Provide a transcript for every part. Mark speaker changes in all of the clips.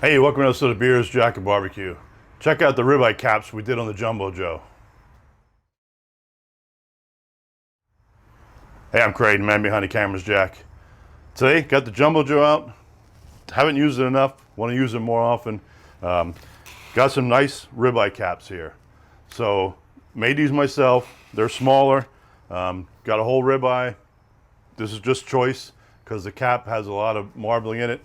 Speaker 1: Hey, welcome to the beersjackofbbq. Check out the ribeye caps we did on the Jumbo Joe. Hey, I'm Creighton, man behind the camera's Jack. Today, got the Jumbo Joe out. Haven't used it enough, want to use it more often. Got some nice ribeye caps here. So, made these myself. They're smaller. Got a whole ribeye. This is just choice because the cap has a lot of marbling in it.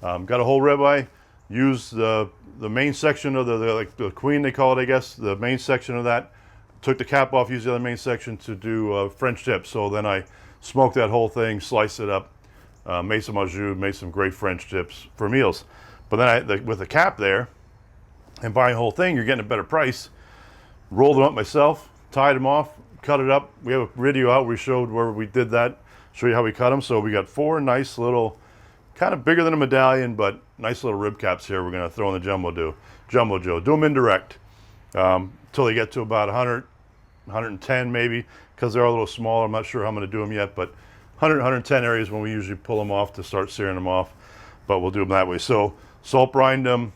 Speaker 1: Got a whole ribeye. Use the main section of the queen, they call it, I guess, the main section of that. Took the cap off, used the other main section to do French tips. So then I smoked that whole thing, sliced it up, made some au jus, made some great French tips for meals. But then with the cap there, and buying the whole thing, you're getting a better price. Rolled them up myself, tied them off, cut it up. We have a video out where we showed where we did that, show you how we cut them. So we got 4 nice little, kind of bigger than a medallion, but nice little rib caps here we're going to throw in the Jumbo Joe. Do them indirect until they get to about 100, 110 maybe, because they're a little smaller. I'm not sure how I'm going to do them yet, but 100, 110 areas when we usually pull them off to start searing them off, but we'll do them that way. So salt brined them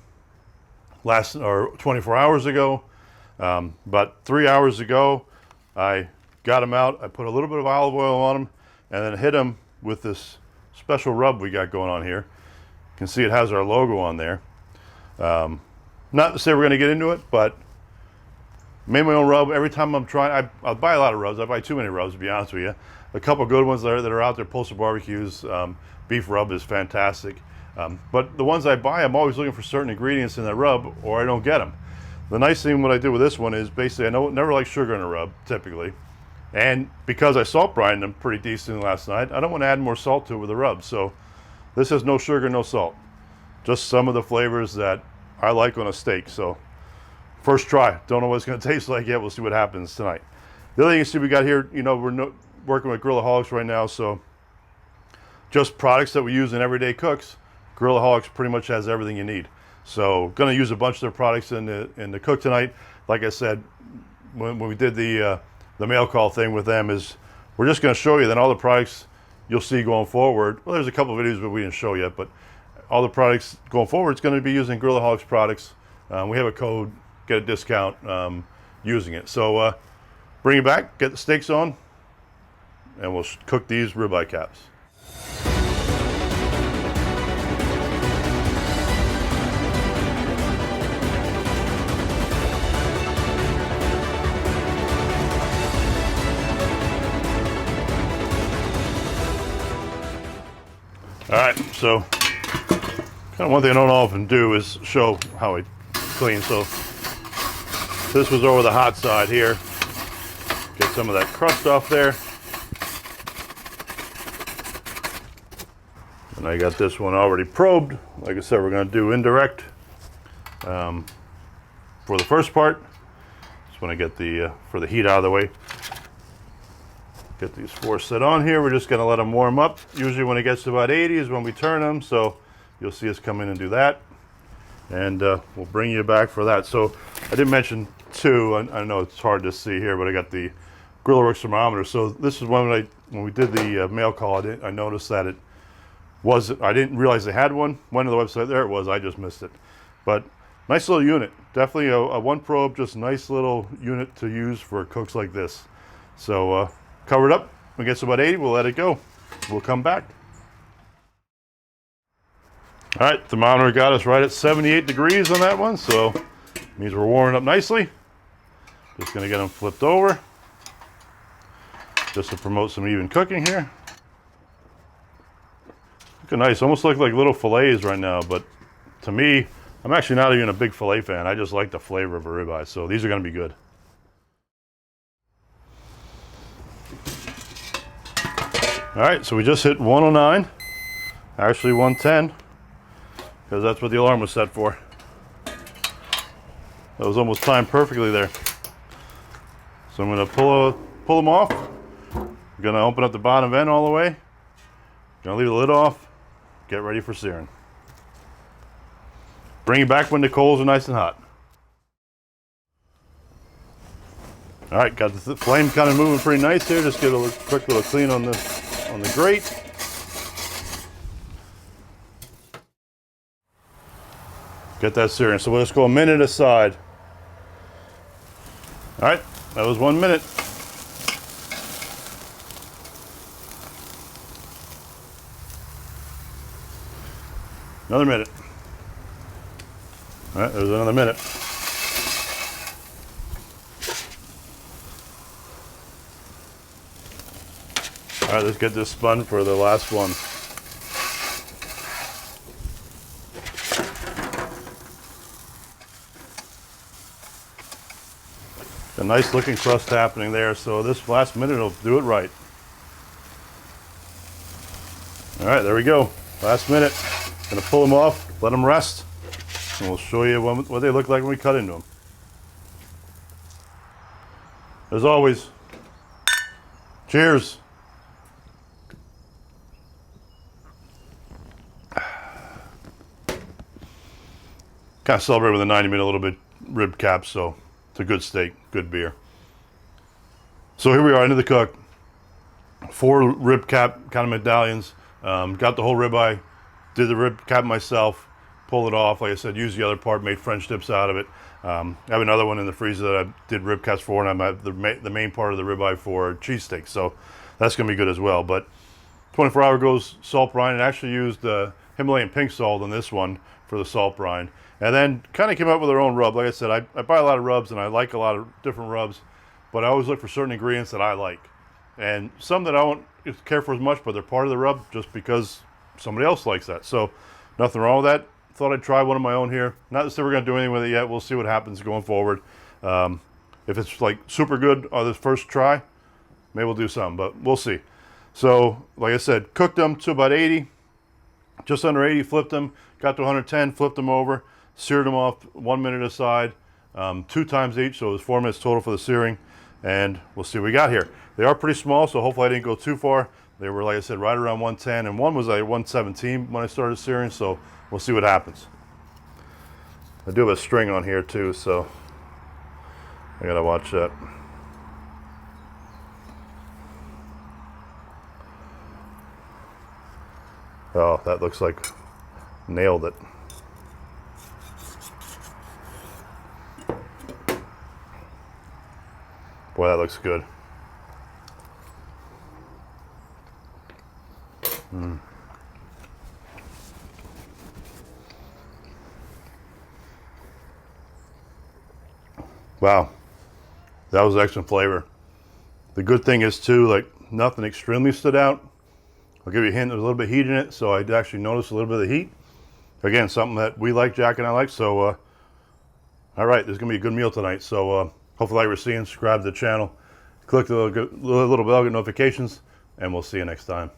Speaker 1: 24 hours ago. But 3 hours ago, I got them out. I put a little bit of olive oil on them and then hit them with this special rub we got going on here. You can see it has our logo on there. Not to say we're going to get into it, but made my own rub. Every time I'm trying, I buy a lot of rubs. I buy too many rubs, to be honest with you. A couple good ones that are out there, Postal Barbecues. Beef rub is fantastic. But the ones I buy, I'm always looking for certain ingredients in that rub, or I don't get them. The nice thing what I did with this one is basically I never like sugar in a rub, typically. And because I salt brined them pretty decently last night, I don't want to add more salt to it with the rub. So this has no sugar, no salt. Just some of the flavors that I like on a steak. So first try. Don't know what it's going to taste like yet. We'll see what happens tonight. The other thing you see we got here, you know, we're working with Grillaholics right now. So just products that we use in everyday cooks. Grillaholics pretty much has everything you need. So going to use a bunch of their products in the cook tonight. Like I said, when we did the mail call thing with them, is we're just going to show you then all the products you'll see going forward. Well, there's a couple of videos that we didn't show yet, but all the products going forward, it's going to be using Grillaholics products. We have a code, get a discount using it. So bring it back, get the steaks on, and we'll cook these ribeye caps. All right, so kind of one thing I don't often do is show how I clean. So this was over the hot side here. Get some of that crust off there. And I got this one already probed. Like I said, we're going to do indirect for the first part. Just want to get for the heat out of the way. Get these 4 set on here. We're just going to let them warm up. Usually when it gets to about 80 is when we turn them. So you'll see us come in and do that. And we'll bring you back for that. So I did mention too, I know it's hard to see here, but I got the GrillaWorks thermometer. So this is when we did the mail call, I noticed that I didn't realize they had one. Went to the website, there it was, I just missed it. But nice little unit. Definitely a 1 probe, just nice little unit to use for cooks like this. So cover it up. When it gets to about 80, we'll let it go. We'll come back. All right, thermometer got us right at 78 degrees on that one, so it means we're warming up nicely. Just gonna get them flipped over, just to promote some even cooking here. Looking nice, almost look like little fillets right now, but to me, I'm actually not even a big fillet fan. I just like the flavor of a ribeye, so these are gonna be good. All right, so we just hit 109, actually 110, because that's what the alarm was set for. That was almost timed perfectly there. So I'm gonna pull them off. I'm gonna open up the bottom end all the way. Gonna leave the lid off, get ready for searing. Bring it back when the coals are nice and hot. All right, got the flame kind of moving pretty nice here. Just get a quick little clean on the grate. Get that searing. So we'll just go a minute aside. All right, that was 1 minute. Another minute. All right, there's another minute. All right, let's get this spun for the last one. A nice looking crust happening there, so this last minute will do it right. All right, there we go. Last minute. Gonna pull them off, let them rest, and we'll show you what they look like when we cut into them. As always, cheers. Kind of celebrate with a 90-minute, a little bit rib cap, so it's a good steak, good beer. So here we are into the cook. 4 rib cap kind of medallions. Got the whole ribeye. Did the rib cap myself, pulled it off. Like I said, used the other part, made French dips out of it. I have another one in the freezer that I did rib caps for, and I have the main part of the ribeye for cheesesteak. So that's going to be good as well. But 24-hour goes salt brine, and actually used Himalayan pink salt on this one for the salt brine. And then kind of came up with our own rub. Like I said, I buy a lot of rubs, and I like a lot of different rubs, but I always look for certain ingredients that I like. And some that I don't care for as much, but they're part of the rub just because somebody else likes that. So nothing wrong with that. Thought I'd try one of my own here. Not to say we're going to do anything with it yet. We'll see what happens going forward. If it's like super good on this first try, maybe we'll do something, but we'll see. So like I said, cooked them to about 80, just under 80, flipped them, got to 110, flipped them over, seared them off 1 minute aside, 2 times each, so it was 4 minutes total for the searing, and we'll see what we got here. They are pretty small, so hopefully I didn't go too far. They were, like I said, right around 110, and one was like 117 when I started searing, so we'll see what happens. I do have a string on here too, so I gotta watch that. Oh, that looks like nailed it. Boy, that looks good. Wow, that was excellent flavor. The good thing is too, like nothing extremely stood out. I'll give you a hint, there's a little bit of heat in it, so I actually noticed a little bit of heat. Again, something that we like, Jack and I like, so all right, there's gonna be a good meal tonight. So hopefully like we're seeing, subscribe to the channel, click the little bell, get notifications, and we'll see you next time.